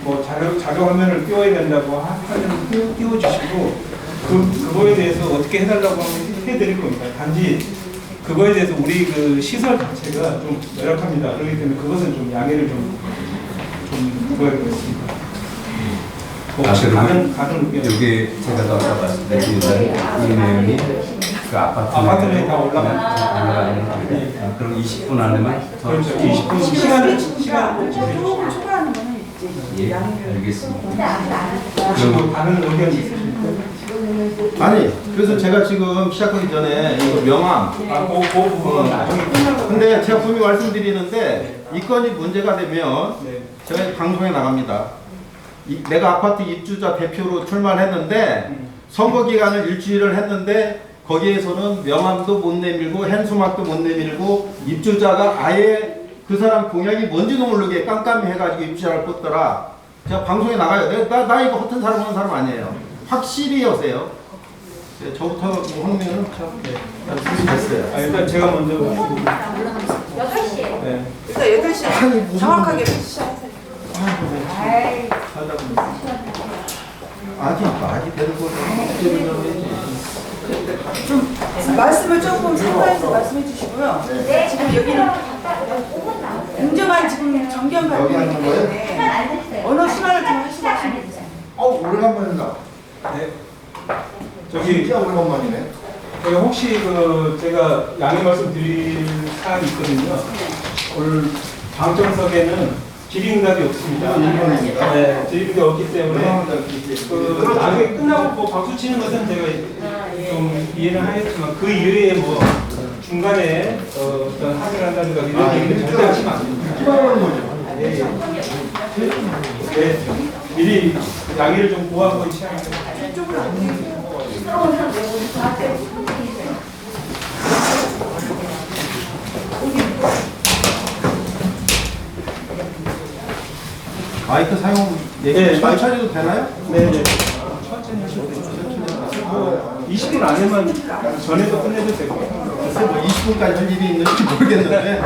뭐 자료 화면을 띄워야 된다고 하면 띄워주시고 그거에 대해서 어떻게 해달라고 하면 해드릴 겁니다. 단지 그거에 대해서 우리 그 시설 자체가 좀 열악합니다. 그렇기 때문에 그것은 좀 양해를 좀 구해보겠습니다. 가는 여기 제가 아까 말씀드린 이 내용이 그 아파트에 다 올라가는 네. 그럼 20분 안에만 더 그렇죠. 20분 시간 조금 초과하는 거는 이제 예, 양해를. 알겠습니다. 그리고 다른 의견이 있으십니까? 아니, 그래서 제가 지금 시작하기 전에 이거 명함. 그 부분은 나중에 끝나고. 근데 제가 분명히 말씀드리는데 이 건이 문제가 되면 네. 제가 방송에 나갑니다. 내가 아파트 입주자 대표로 출마를 했는데 선거 기간을 일주일을 했는데 거기에서는 명함도 못 내밀고 현수막도 못 내밀고 입주자가 아예 그 사람 공약이 뭔지도 모르게 깜깜이 해가지고 입주자를 뽑더라. 제가 방송에 나가요. 나 이거 허튼 사람 하는 사람 아니에요. 확실히 여세요. 네, 저부터 홍명은 참 됐어요. 일단 제가 먼저 8시에. 네. 일단 8시에 정확하게 시작하세요. 아직 되는 거죠. 좀 말씀을 조금 상가해서 말씀해 주시고요. 지금 여기는 공정한 지금 정견 여기 하는 발표이기 거예요? 때문에 언어 순환을 좀 하시고 하시면 되세요. 오래간만이다. 네. 저기 진짜 오래간만이네. 혹시 그 제가 양해 말씀드릴 사항이 있거든요. 오늘 방청석에는 질의응답이 없습니다. 네, 질의응답이 없기 때문에 그 나중에 끝나고 뭐 박수 치는 것은 제가 좀 이해는 하겠지만 그 이외에 뭐 중간에 어떤 합의를 한다든가 이런 얘기를 절대 하시면 안 됩니다. 예, 예. 네, 미리 양해를 좀 구하고 시작합니다. 마이크 사용 네, 천천히 해도 되나요? 네네. 천천히 하셔도 돼요. 20분 안에만 전에도 끝내도 되고. 글쎄 뭐 20분까지 할 일이 있는지 모르겠는데.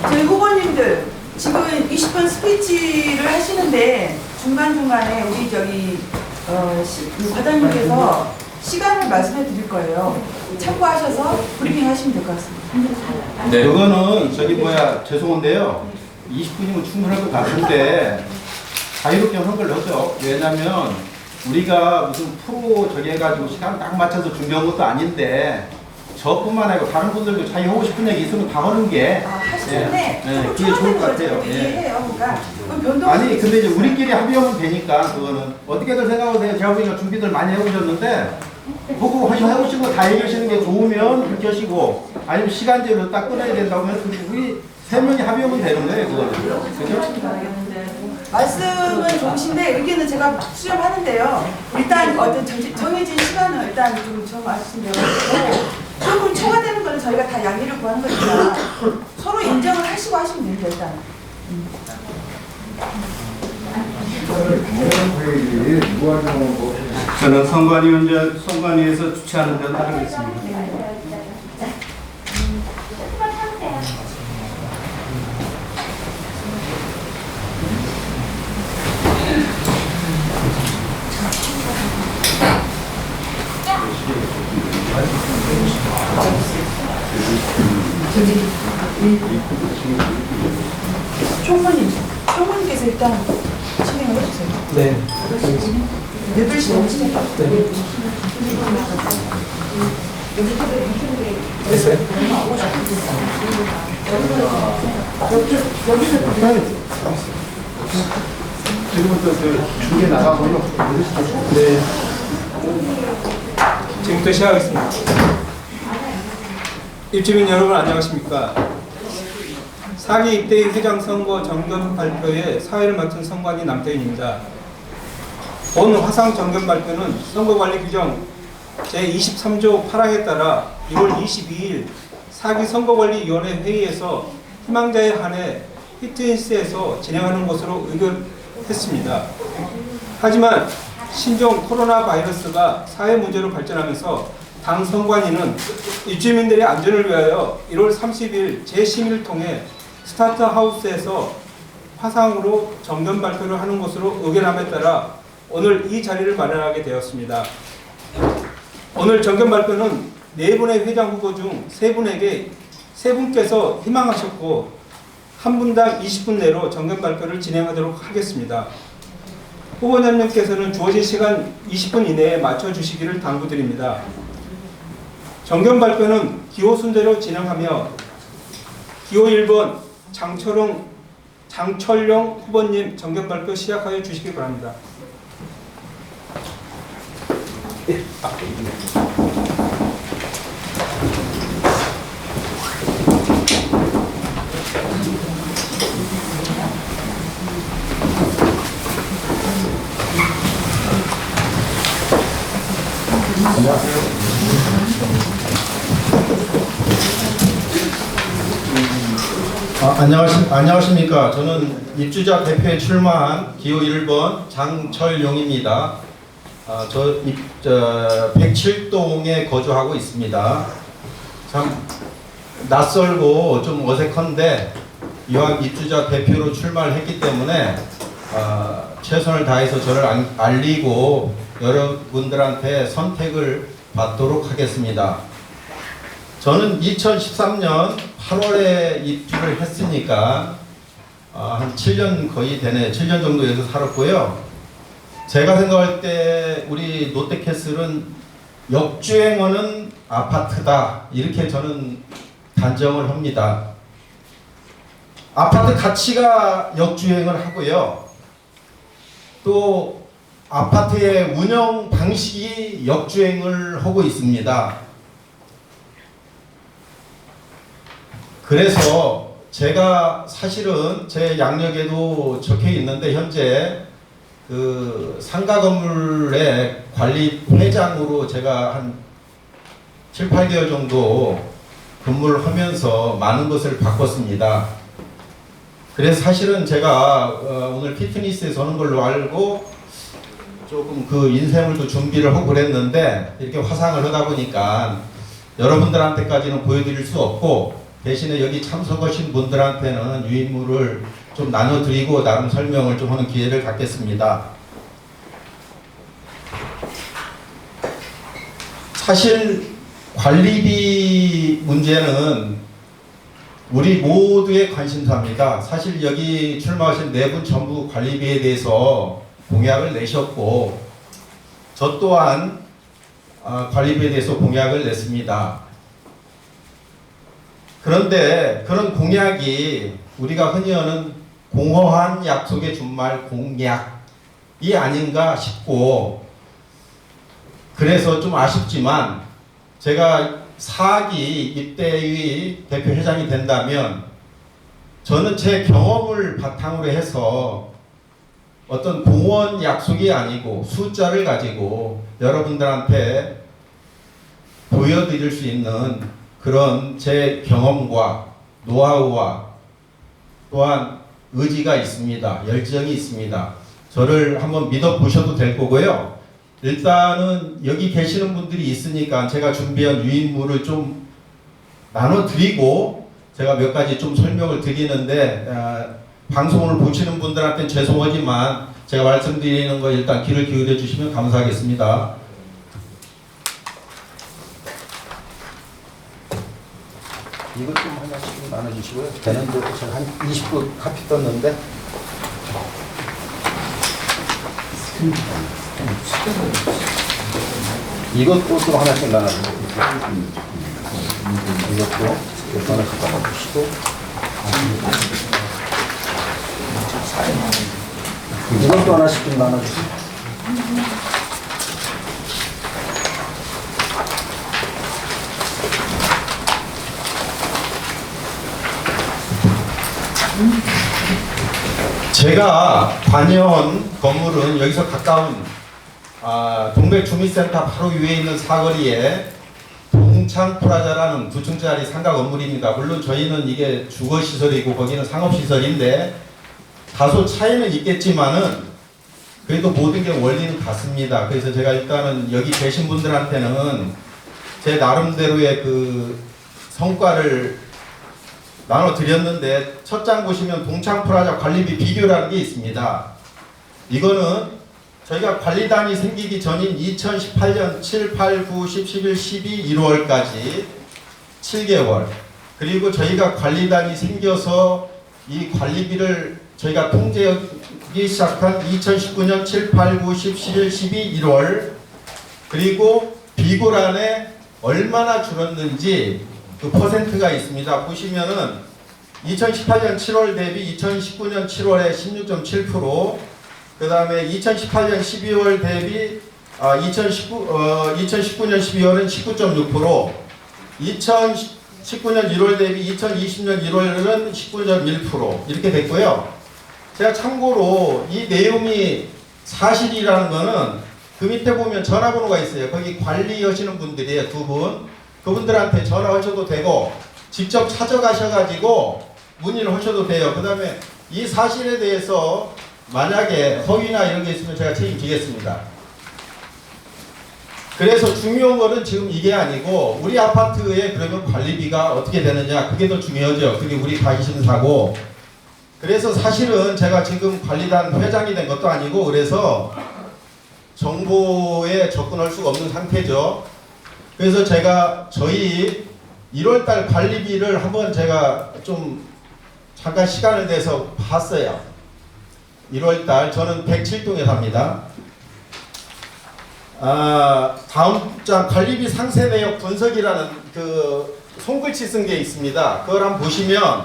저희 후보님들 지금 20분 스피치를 하시는데 중간중간에 우리 저기 과장님께서 시간을 말씀해 드릴 거예요. 참고하셔서 브리핑 하시면 될 것 같습니다. 네. 그거는 죄송한데요. 20분이면 충분할 것 같은데 자유롭게 한걸 넣죠. 왜냐면 우리가 무슨 프로 저기 해가지고 시간 딱 맞춰서 준비한 것도 아닌데 저뿐만 아니고 다른 분들도 자기 하고 싶은 얘기 있으면 다 하는 게 하시는데 그게 좋을 것 같아요. 이해해요. 그러니까 그건 변동. 아니 근데 이제 우리끼리 합의하면 되니까 그거는 어떻게들 생각하세요? 제가 보니까 준비들 많이 해오셨는데 보고 해오신 거 다 얘기하시는 게 좋으면 그렇게 하시고 아니면 시간제로 딱 끊어야 된다고 하면 우리 세 명이 합의하면 되는 거예요. 그거는. 그죠? 말씀은 좋으신데 의견은 제가 수렴하는데요. 일단 어떤 정해진 시간은 일단 좀 정하신 대로 조금 초과되는 거는 저희가 다 양해를 구하는 거니까 서로 인정을 하시고 하시면 됩니다. 일단. 저는 선관위에서 주최하는 대로 따르겠습니다. 총무님께서 일단 진행을 해주세요. 네. 8시 넘으시죠? 네. 됐어요? 지금부터 중계 나가고요. 네. 지금부터 시작하겠습니다. 입주민 여러분 안녕하십니까? 4기 입대인 회장 선거 정견 발표에 사회를 맡은 선관위 남태인입니다. 본 화상 정견 발표는 선거관리 규정 제23조 8항에 따라 1월 22일 사기선거관리위원회 회의에서 희망자에 한해 피트니스에서 진행하는 것으로 의결했습니다. 하지만 신종 코로나 바이러스가 사회 문제로 발전하면서 당 선관위는 입주민들의 안전을 위하여 1월 30일 제10일을 통해 스타트 하우스에서 화상으로 정견 발표를 하는 것으로 의결함에 따라 오늘 이 자리를 마련하게 되었습니다. 오늘 정견 발표는 4분의 회장 후보 중 3분께서 희망하셨고 한 분당 20분 내로 정견 발표를 진행하도록 하겠습니다. 후보자님께서는 주어진 시간 20분 이내에 맞춰주시기를 당부드립니다. 정견 발표는 기호 순대로 진행하며 기호 1번 장철용 후보님 정견 발표 시작하여 주시기 바랍니다. 안녕하십니까. 저는 입주자 대표에 출마한 기호 1번 장철용입니다. 저 107동에 거주하고 있습니다. 참 낯설고 좀 어색한데 이왕 입주자 대표로 출마를 했기 때문에 최선을 다해서 저를 알리고 여러분들한테 선택을 받도록 하겠습니다. 저는 2013년 8월에 입주를 했으니까 한 7년 거의 되네. 7년 정도 여기서 살았고요. 제가 생각할 때 우리 롯데캐슬은 역주행하는 아파트다, 이렇게 저는 단정을 합니다. 아파트 가치가 역주행을 하고요. 또 아파트의 운영 방식이 역주행을 하고 있습니다. 그래서 제가 사실은 제 양력에도 적혀 있는데 현재 그 상가 건물의 관리 회장으로 제가 한 7, 8개월 정도 근무를 하면서 많은 것을 바꿨습니다. 그래서 사실은 제가 오늘 피트니스에서 하는 걸로 알고 조금 그 인쇄물도 준비를 하고 그랬는데 이렇게 화상을 하다 보니까 여러분들한테까지는 보여드릴 수 없고 대신에 여기 참석하신 분들한테는 유인물을 좀 나눠드리고 나름 설명을 좀 하는 기회를 갖겠습니다. 사실 관리비 문제는 우리 모두의 관심사입니다. 사실 여기 출마하신 4분 전부 관리비에 대해서 공약을 내셨고 저 또한 관리비에 대해서 공약을 냈습니다. 그런데 그런 공약이 우리가 흔히 하는 공허한 약속의 준말 공약이 아닌가 싶고, 그래서 좀 아쉽지만 제가 4기 입대의 대표 회장이 된다면 저는 제 경험을 바탕으로 해서 어떤 공원 약속이 아니고 숫자를 가지고 여러분들한테 보여드릴 수 있는 그런 제 경험과 노하우와 또한 의지가 있습니다. 열정이 있습니다. 저를 한번 믿어보셔도 될 거고요. 일단은 여기 계시는 분들이 있으니까 제가 준비한 유인물을 좀 나눠드리고 제가 몇 가지 좀 설명을 드리는데 방송을 보시는 분들한테는 죄송하지만 제가 말씀드리는 거 일단 귀를 기울여 주시면 감사하겠습니다. 이것 좀 하나씩 나눠주시고요. 되는 대로 제가 한 20분 카피 떴는데 이것도 좀 하나씩 나눠주세요. 이것도 하나씩 나눠주시고 이것도 하나씩 좀 나눠주세요. 제가 관여한 건물은 여기서 가까운 동백주민센터 바로 위에 있는 사거리에 동창 프라자라는 9층짜리 상가 건물입니다. 물론 저희는 이게 주거 시설이고 거기는 상업 시설인데 다소 차이는 있겠지만은 그래도 모든 게 원리는 같습니다. 그래서 제가 일단은 여기 계신 분들한테는 제 나름대로의 그 성과를 나눠드렸는데 첫 장 보시면 동창 프라자 관리비 비교라는 게 있습니다. 이거는 저희가 관리단이 생기기 전인 2018년 7, 8, 9, 10, 11, 12, 1월까지 7개월 그리고 저희가 관리단이 생겨서 이 관리비를 저희가 통제하기 시작한 2019년 7, 8, 9, 10, 11, 12, 1월 그리고 비고란에 얼마나 줄었는지 그 퍼센트가 있습니다. 보시면은 2018년 7월 대비 2019년 7월에 16.7%, 그 다음에 2018년 12월 대비 2019년 12월은 19.6%, 2019년 1월 대비 2020년 1월은 19.1% 이렇게 됐고요. 제가 참고로 이 내용이 사실이라는 거는 그 밑에 보면 전화번호가 있어요. 거기 관리하시는 분들이에요. 두 분. 그분들한테 전화하셔도 되고 직접 찾아가셔가지고 문의를 하셔도 돼요. 그 다음에 이 사실에 대해서 만약에 허위나 이런 게 있으면 제가 책임지겠습니다. 그래서 중요한 거는 지금 이게 아니고 우리 아파트에 그러면 관리비가 어떻게 되느냐 그게 더 중요하죠. 그게 우리 관심사고 그래서 사실은 제가 지금 관리단 회장이 된 것도 아니고 그래서 정보에 접근할 수가 없는 상태죠. 그래서 제가 저희 1월달 관리비를 한번 제가 좀 잠깐 시간을 내서 봤어요. 1월달 저는 107동에 삽니다. 다음 장 관리비 상세 내역 분석이라는 그 손글씨 쓴 게 있습니다. 그걸 한번 보시면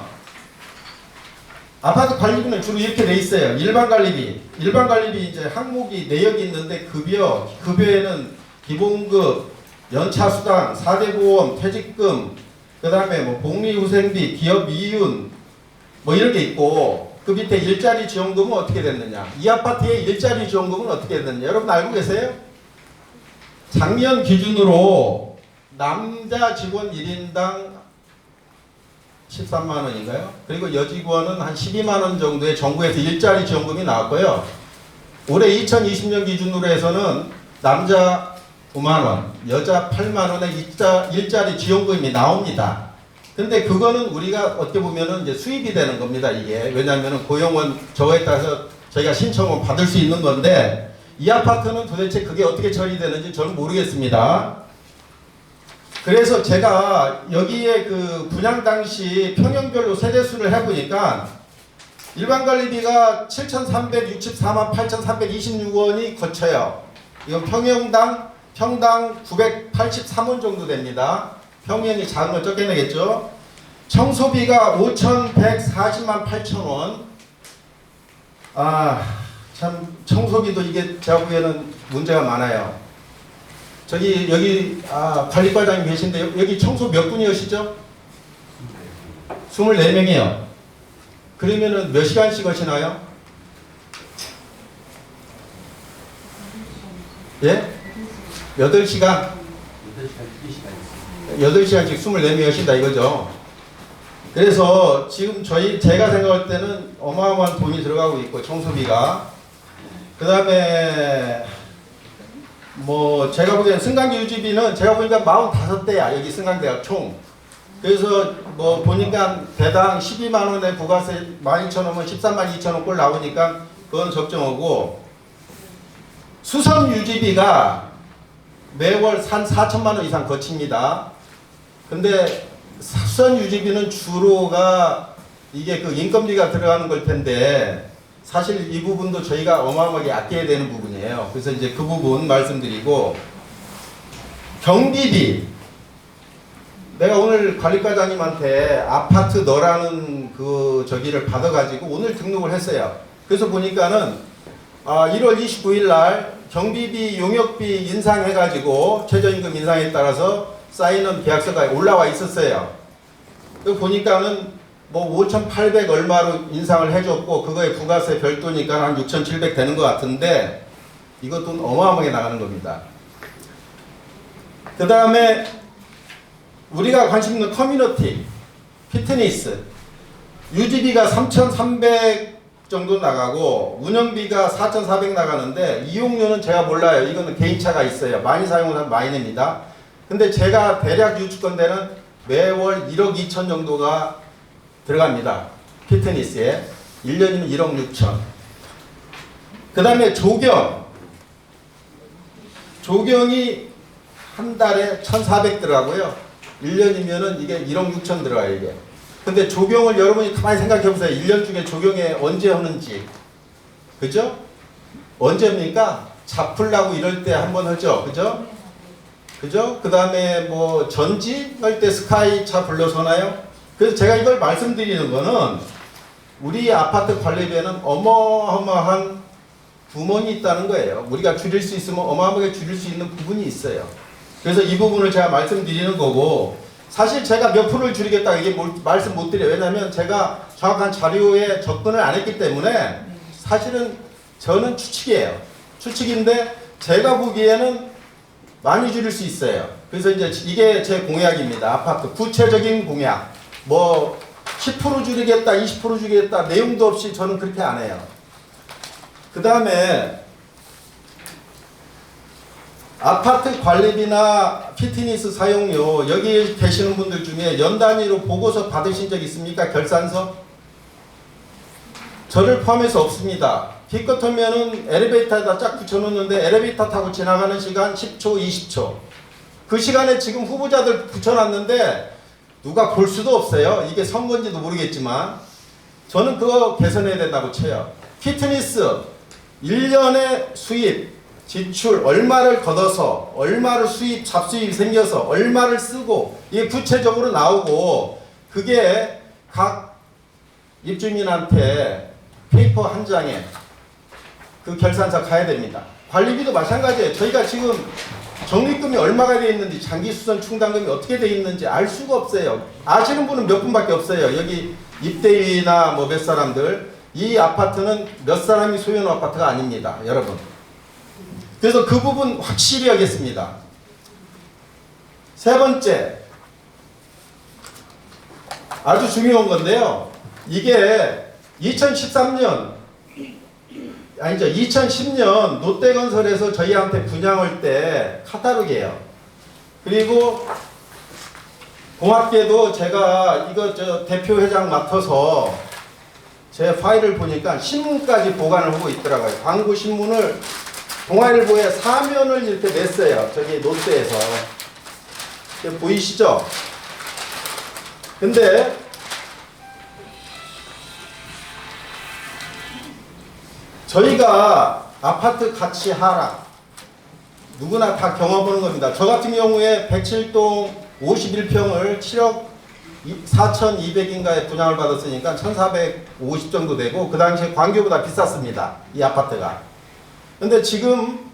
아파트 관리비는 주로 이렇게 돼 있어요. 일반 관리비 이제 항목이 내역이 있는데 급여에는 기본급, 연차수당, 4대 보험, 퇴직금, 그 다음에 뭐 복리후생비, 기업 이윤 뭐 이런 게 있고 그 밑에 일자리 지원금은 어떻게 됐느냐 이 아파트의 일자리 지원금은 어떻게 됐느냐 여러분 알고 계세요? 작년 기준으로 남자 직원 1인당 13만원인가요? 그리고 여직원은 한 12만원 정도의 정부에서 일자리 지원금이 나왔고요. 올해 2020년 기준으로 해서는 남자 9만원, 여자 8만원의 일자리 지원금이 나옵니다. 근데 그거는 우리가 어떻게 보면은 이제 수입이 되는 겁니다, 이게. 왜냐하면 고용원 저거에 따라서 저희가 신청을 받을 수 있는 건데, 이 아파트는 도대체 그게 어떻게 처리되는지 저는 모르겠습니다. 그래서 제가 여기에 그 분양 당시 평형별로 세대수를 해보니까 일반 관리비가 7,364만 8,326원이 거쳐요. 이건 평당 983원 정도 됩니다. 평형이 작은 걸 적게 내겠죠. 청소비가 5,140만 8천원. 참 청소비도 이게 제가 보기에는 문제가 많아요. 여기 관리과장님 계신데 여기 청소 몇 분이시죠? 24명이요. 그러면은 몇 시간씩 하시나요? 예? 8시간? 8시간씩 24명 하신다 이거죠. 그래서 지금 제가 생각할 때는 어마어마한 돈이 들어가고 있고 청소비가 그 다음에 뭐 제가 보기엔 승강기 유지비는 제가 보니까 45대야 여기 승강대가 총. 그래서 뭐 보니까 대당 12만원에 부가세 12,000원이면 13만 2천원 꼴 나오니까 그건 적정하고 수선 유지비가 매월 한 4천만원 이상 거칩니다. 근데 수선 유지비는 주로가 이게 그 인건비가 들어가는 걸 텐데 사실 이 부분도 저희가 어마어마하게 아껴야 되는 부분이에요. 그래서 이제 그 부분 말씀드리고 경비비 내가 오늘 관리과장님한테 아파트 너라는 그 저기를 받아가지고 오늘 등록을 했어요. 그래서 보니까는 1월 29일 날 경비비 용역비 인상해가지고 최저임금 인상에 따라서 쌓이는 계약서가 올라와 있었어요. 그 보니까는 뭐 5,800 얼마로 인상을 해줬고 그거에 부가세 별도니까 한 6,700 되는 것 같은데 이거 돈 어마어마하게 나가는 겁니다. 그 다음에 우리가 관심 있는 커뮤니티, 피트니스, 유지비가 3,300 정도 나가고 운영비가 4,400 나가는데 이용료는 제가 몰라요. 이거는 개인차가 있어요. 많이 사용하는 사람 많이 냅니다. 근데 제가 대략 유축건대는 매월 1억 2천 정도가 들어갑니다. 피트니스에. 1년이면 1억 6천. 그 다음에 조경이 한 달에 1,400 들어가고요. 1년이면은 이게 1억 6천 들어가요, 이게. 근데 조경을 여러분이 가만히 생각해 보세요. 1년 중에 조경에 언제 하는지. 그죠? 언제 합니까? 잡풀라고 이럴 때 한번 하죠. 그죠? 그죠? 그 다음에 뭐 전지 할 때 스카이 차 불러서 하나요? 그래서 제가 이걸 말씀드리는 거는 우리 아파트 관리비에는 어마어마한 구멍이 있다는 거예요. 우리가 줄일 수 있으면 어마어마하게 줄일 수 있는 부분이 있어요. 그래서 이 부분을 제가 말씀드리는 거고, 사실 제가 몇 프로를 줄이겠다 이게 말씀 못 드려요. 왜냐하면 제가 정확한 자료에 접근을 안 했기 때문에 사실은 저는 추측이에요. 추측인데 제가 보기에는 많이 줄일 수 있어요. 그래서 이제 이게 제 공약입니다. 아파트 구체적인 공약. 뭐 10% 줄이겠다, 20% 줄이겠다 내용도 없이 저는 그렇게 안 해요. 그 다음에 아파트 관리비나 피트니스 사용료 여기 계시는 분들 중에 연 단위로 보고서 받으신 적 있습니까? 결산서? 저를 포함해서 없습니다. 기껏 하면은 엘리베이터에다 쫙 붙여놓는데 엘리베이터 타고 지나가는 시간 10초, 20초. 그 시간에 지금 후보자들 붙여놨는데 누가 볼 수도 없어요. 이게 선거인지도 모르겠지만 저는 그거 개선해야 된다고 쳐요. 피트니스 1년의 수입, 지출 얼마를 걷어서 얼마를 수입, 잡수입이 생겨서 얼마를 쓰고 이게 구체적으로 나오고 그게 각 입주민한테 페이퍼 한 장에 그 결산서 가야 됩니다. 관리비도 마찬가지예요. 저희가 지금 적립금이 얼마가 되어 있는지 장기수선 충당금이 어떻게 되어 있는지 알 수가 없어요. 아시는 분은 몇 분밖에 없어요. 여기 입대위나 뭐 몇 사람들. 이 아파트는 몇 사람이 소유하는 아파트가 아닙니다. 여러분. 그래서 그 부분 확실히 하겠습니다. 세 번째, 아주 중요한 건데요. 이게 2013년 아니죠. 2010년 롯데건설에서 저희한테 분양할 때 카탈로그예요. 그리고 고맙게도 제가 이거 대표 회장 맡아서 제 파일을 보니까 신문까지 보관을 하고 있더라고요. 광고 신문을 동아일보에 사면을 이렇게 냈어요. 저기 롯데에서. 보이시죠? 근데 저희가 아파트 가치 하락 누구나 다 경험하는 겁니다. 저 같은 경우에 107동 51평을 7억 4,200인가에 분양을 받았으니까 1,450 정도 되고 그 당시에 광교보다 비쌌습니다. 이 아파트가. 근데 지금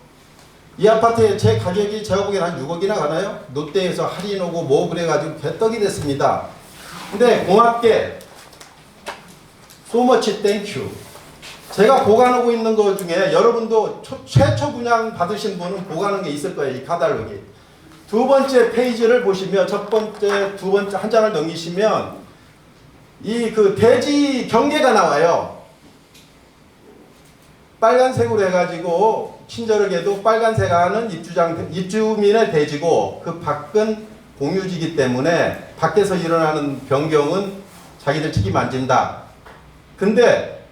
이 아파트의 제 가격이 제가 보기엔 한 6억이나 가나요? 롯데에서 할인 오고 뭐 그래가지고 개떡이 됐습니다. 근데 고맙게 so much thank you. 제가 보관하고 있는 것 중에 여러분도 최초 분양 받으신 분은 보관한 게 있을 거예요. 이 카탈로그. 두 번째 페이지를 보시면 첫 번째, 두 번째 한 장을 넘기시면 이 그 대지 경계가 나와요. 빨간색으로 해가지고 친절하게도 빨간색 안은 입주민의 대지고 그 밖은 공유지기 때문에 밖에서 일어나는 변경은 자기들 책임 안 진다. 근데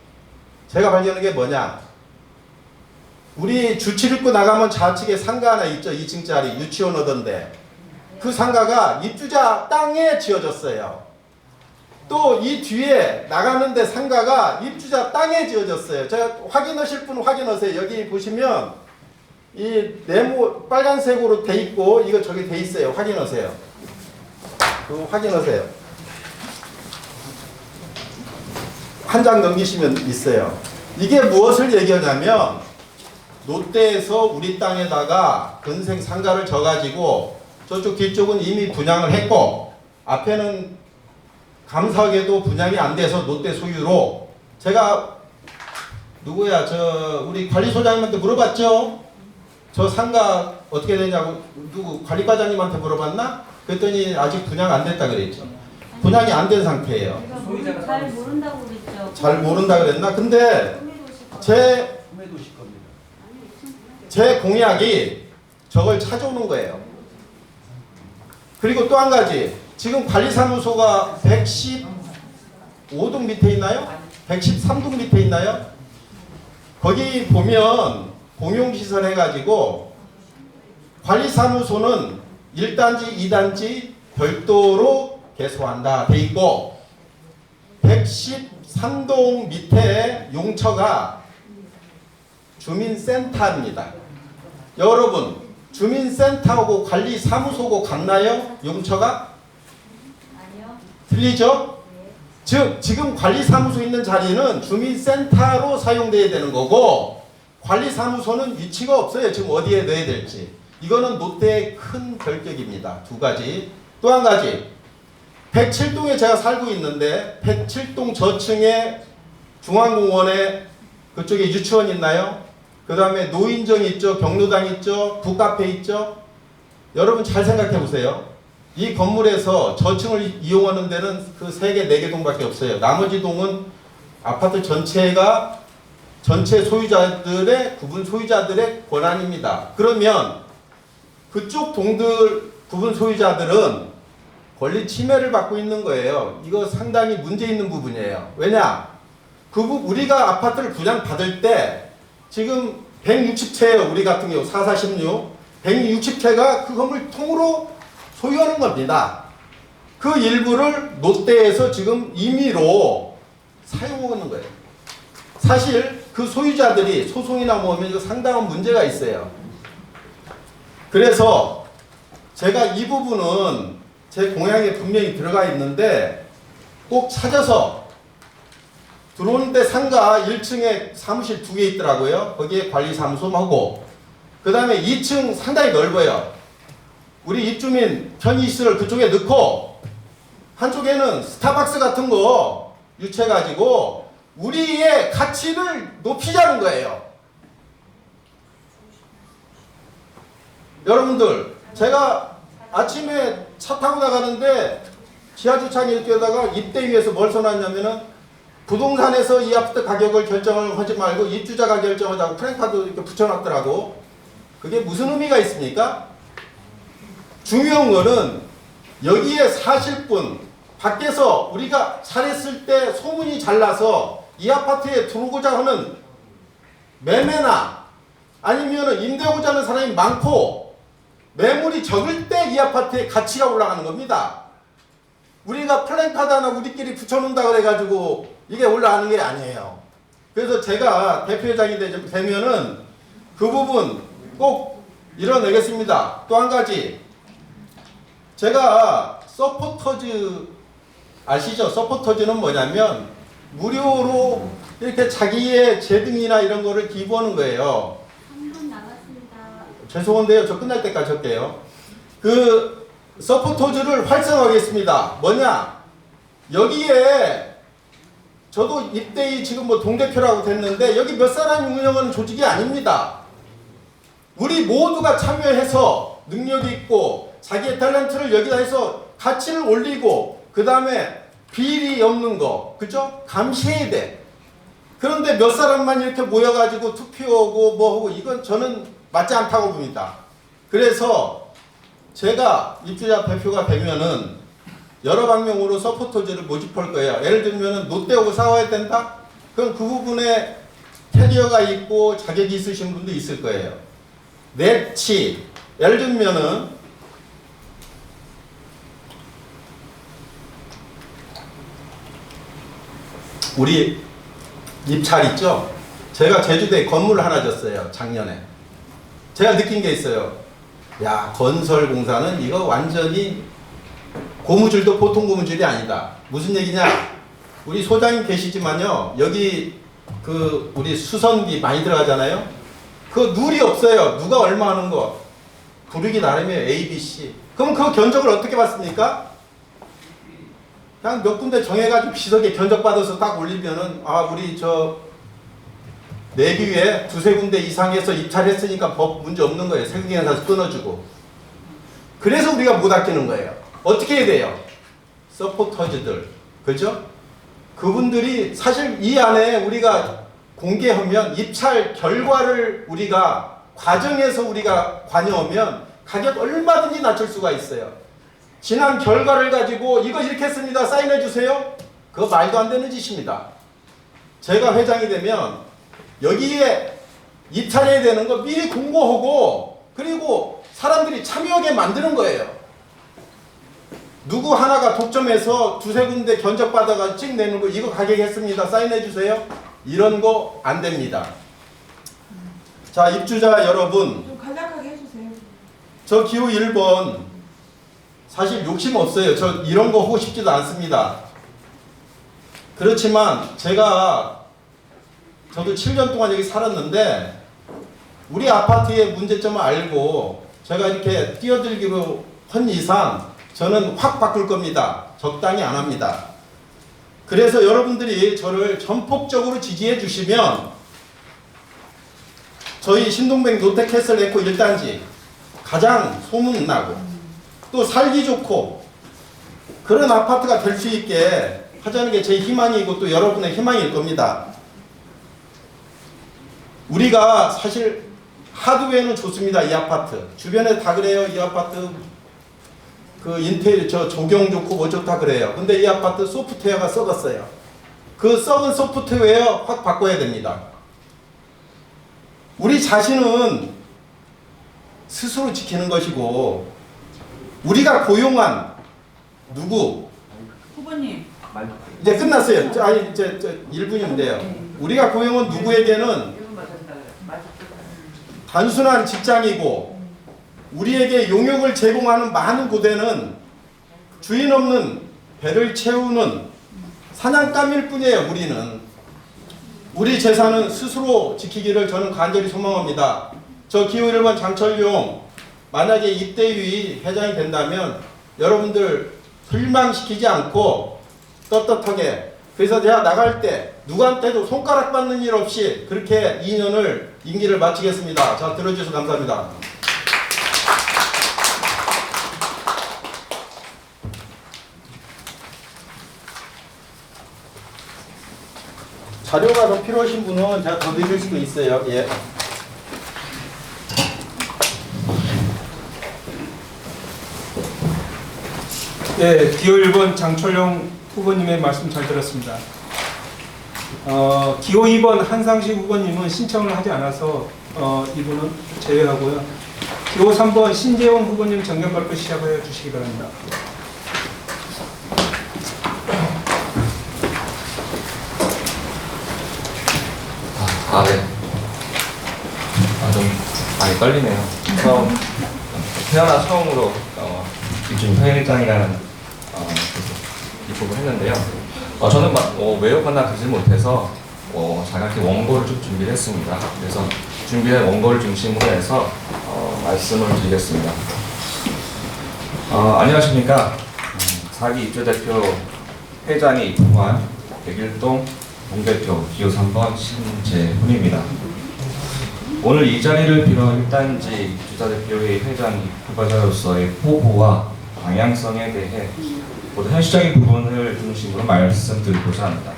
제가 발견한 게 뭐냐? 우리 주치를 입고 나가면 좌측에 상가 하나 있죠. 2층짜리 유치원 오던데 그 상가가 입주자 땅에 지어졌어요. 또 이 뒤에 나가는데 상가가 입주자 땅에 지어졌어요. 제가 확인하실 분은 확인하세요. 여기 보시면 이 네모 빨간색으로 돼 있고 이거 저기 돼 있어요. 확인하세요. 확인하세요. 한 장 넘기시면 있어요. 이게 무엇을 얘기하냐면 롯데에서 우리 땅에다가 근생 상가를 져가지고 저쪽 뒤쪽은 이미 분양을 했고 앞에는 감사하게도 분양이 안 돼서 롯데 소유로 제가 누구야 우리 관리소장님한테 물어봤죠. 저 상가 어떻게 되냐고 누구 관리과장님한테 물어봤나? 그랬더니 아직 분양 안 됐다 그랬죠. 분양이 안 된 상태예요. 잘 모른다고 그랬죠. 잘 모른다 그랬나? 근데 제 공약이 저걸 찾아오는 거예요. 그리고 또 한 가지, 지금 관리사무소가 115동 밑에 있나요? 113동 밑에 있나요? 거기 보면 공용시설 해가지고 관리사무소는 1단지, 2단지 별도로 개소한다 돼 있고, 113동 밑에 용처가 주민센터입니다. 여러분, 주민센터하고 관리사무소고 같나요? 용처가? 아니요. 틀리죠? 네. 즉 지금 관리사무소 있는 자리는 주민센터로 사용돼야 되는 거고, 관리사무소는 위치가 없어요. 지금 어디에 넣어야 될지. 이거는 롯데의 큰 결격입니다. 두 가지. 또 한 가지, 107동에 제가 살고 있는데 107동 저층에 중앙공원에 그쪽에 유치원 있나요? 그 다음에 노인정 있죠, 경로당 있죠, 북카페 있죠. 여러분 잘 생각해 보세요. 이 건물에서 저층을 이용하는 데는 그 3개, 4개 동밖에 없어요. 나머지 동은 아파트 전체가 전체 소유자들의, 구분 소유자들의 권한입니다. 그러면 그쪽 동들 구분 소유자들은 권리 침해를 받고 있는 거예요. 이거 상당히 문제 있는 부분이에요. 왜냐? 우리가 아파트를 분양받을 때 지금 160채예요. 우리 같은 경우 4416 160채가 그 건물 통으로 소유하는 겁니다. 그 일부를 롯데에서 지금 임의로 사용하는 거예요. 사실 그 소유자들이 소송이나 뭐면 이거 상당한 문제가 있어요. 그래서 제가 이 부분은 제 공약에 분명히 들어가 있는데 꼭 찾아서, 들어오는데 상가 1층에 사무실 2개 있더라고요. 거기에 관리사무소하고, 그 다음에 2층 상당히 넓어요. 우리 입주민 편의시설 그쪽에 넣고, 한쪽에는 스타벅스 같은 거 유치해가지고 우리의 가치를 높이자는 거예요. 여러분들, 제가 아침에 차 타고 나가는데 지하주차장 이렇게다가 입대위에서 뭘 써놨냐면은, 부동산에서 이 아파트 가격을 결정을 하지 말고 입주자가 결정하자고 프랭카드 이렇게 붙여놨더라고. 그게 무슨 의미가 있습니까? 중요한 거는 여기에 사실 분, 밖에서 우리가 잘했을 때 소문이 잘 나서 이 아파트에 들어오고자 하는 매매나 아니면 임대하고자 하는 사람이 많고 매물이 적을 때 이 아파트의 가치가 올라가는 겁니다. 우리가 플랜카드 하나 우리끼리 붙여놓는다 그래가지고 이게 올라가는 게 아니에요. 그래서 제가 대표회장이 되면은 그 부분 꼭 이뤄내겠습니다. 또 한 가지, 제가 서포터즈 아시죠? 서포터즈는 뭐냐면 무료로 이렇게 자기의 재등이나 이런 거를 기부하는 거예요. 3분 남았습니다. 죄송한데요. 저 끝날 때까지 할게요. 그 서포터즈를 활성화하겠습니다. 뭐냐? 여기에 저도 입대위 지금 뭐 동대표라고 됐는데 여기 몇 사람이 운영하는 조직이 아닙니다. 우리 모두가 참여해서 능력이 있고 자기의 탤런트를 여기다 해서 가치를 올리고, 그 다음에 비리 없는 거, 그죠? 감시해야 돼. 그런데 몇 사람만 이렇게 모여가지고 투표하고 뭐하고, 이건 저는 맞지 않다고 봅니다. 그래서 제가 입주자 대표가 되면은 여러 방면으로 서포터즈를 모집할 거예요. 예를 들면은 롯데하고 싸워야 된다? 그럼 그 부분에 캐리어가 있고 자격이 있으신 분도 있을 거예요. 넷치, 예를 들면은 우리 입찰 있죠? 제가 제주도에 건물을 하나 졌어요. 작년에. 제가 느낀 게 있어요. 야, 건설공사는 이거 완전히 고무줄도 보통 고무줄이 아니다. 무슨 얘기냐? 우리 소장님 계시지만요. 여기 그 우리 수선비 많이 들어가잖아요. 그 룰이 없어요. 누가 얼마 하는 거. 부르기 나름이에요. A, B, C. 그럼 그 견적을 어떻게 받습니까? 그냥 몇 군데 정해가지고 비석에 견적받아서 딱 올리면은, 아, 우리 저 내비에 두세 군데 이상해서 입찰했으니까 법 문제 없는 거예요. 세금계산 사서 끊어주고. 그래서 우리가 못 아끼는 거예요. 어떻게 해야 돼요? 서포터즈들, 그죠? 그분들이 사실 이 안에 우리가 공개하면 입찰 결과를 우리가 과정에서 우리가 관여하면 가격 얼마든지 낮출 수가 있어요. 지난 결과를 가지고 이거 이렇게 했습니다. 사인해 주세요. 그거 말도 안 되는 짓입니다. 제가 회장이 되면 여기에 입찰해야 되는 거 미리 공고하고 그리고 사람들이 참여하게 만드는 거예요. 누구 하나가 독점해서 두세 군데 견적받아가 찍 내는 거 이거 가격 했습니다. 사인해 주세요. 이런 거 안 됩니다. 자, 입주자 여러분, 좀 간략하게 해주세요. 저 기호 1번 사실 욕심 없어요. 저 이런 거 하고 싶지도 않습니다. 그렇지만 저도 7년 동안 여기 살았는데 우리 아파트의 문제점을 알고 제가 이렇게 뛰어들기로 한 이상 저는 확 바꿀 겁니다. 적당히 안 합니다. 그래서 여러분들이 저를 전폭적으로 지지해 주시면 저희 신동백 롯데캐슬 에코 1단지 가장 소문나고 또 살기 좋고 그런 아파트가 될 수 있게 하자는 게 제 희망이고 또 여러분의 희망일 겁니다. 우리가 사실 하드웨어는 좋습니다. 이 아파트 주변에 다 그래요. 이 아파트 그 인테리어 조경 좋고 뭐 좋다 그래요. 근데 이 아파트 소프트웨어가 썩었어요. 그 썩은 소프트웨어 확 바꿔야 됩니다. 우리 자신은 스스로 지키는 것이고 우리가 고용한 누구 후보님. 이제 끝났어요. 아니 이제 1분이면 돼요. 우리가 고용한 누구에게는 단순한 직장이고 우리에게 용역을 제공하는 많은 고대는 주인 없는 배를 채우는 사냥감일 뿐이에요. 우리 재산은 스스로 지키기를 저는 간절히 소망합니다. 저 기호 1번 장철용 만약에 입대위 회장이 된다면 여러분들 실망시키지 않고 떳떳하게 그래서 제가 나갈 때 누구한테도 손가락 받는 일 없이 그렇게 2년을 임기를 마치겠습니다. 자, 들어주셔서 감사합니다. 자료가 더 필요하신 분은 제가 더 드릴 수도 있어요. 예. 예, 기호 1번 장철용 후보님의 말씀 잘 들었습니다. 기호 2번 한상식 후보님은 신청을 하지 않아서 이분은 제외하고요. 기호 3번 신재원 후보님 정견 발표 시작해 주시기 바랍니다. 네. 좀 많이 떨리네요. 태어나 처음으로 이준 회장이라는 입국을 했는데요. 저는 외역거나 그지 못해서 자각히 원고를 좀 준비를 했습니다. 그래서 준비한 원고를 중심으로 해서 말씀을 드리겠습니다. 안녕하십니까. 4기 입주대표 회장이 입국한 백일동 동대표 기호 3번 신재훈입니다. 오늘 이 자리를 빌어 1단지 입주자대표회의 회장 입후보자로서의 포부와 방향성에 대해 모두 현실적인 부분을 중심으로 말씀드리고자 합니다.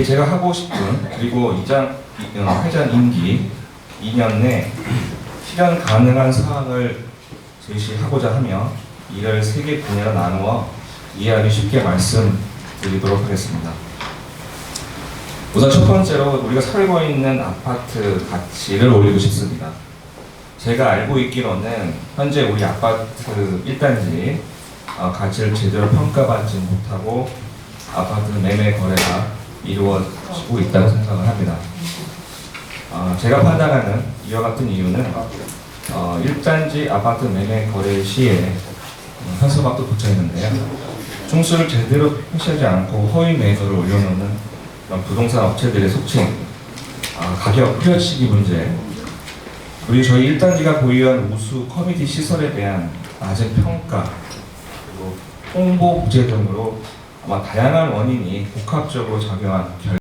제가 하고 싶은 그리고 회장 임기 2년 내 실현 가능한 사항을 제시하고자 하며 이를 3개 분야로 나누어 이해하기 쉽게 말씀드리도록 하겠습니다. 우선 첫 번째로 우리가 살고 있는 아파트 가치를 올리고 싶습니다. 제가 알고 있기로는 현재 우리 아파트 1단지 가치를 제대로 평가받지 못하고 아파트 매매 거래가 이루어지고 있다고 생각을 합니다. 제가 판단하는 이와 같은 이유는 1단지 아파트 매매 거래 시에 현수막도 붙여 있는데요. 총수를 제대로 표시하지 않고 허위 매도를 올려놓는 부동산 업체들의 속칭, 가격 후려치기 문제, 그리고 저희 1단지가 보유한 우수 커뮤니티 시설에 대한 낮은 평가, 그리고 홍보 부재 등으로 아마 다양한 원인이 복합적으로 작용한 결과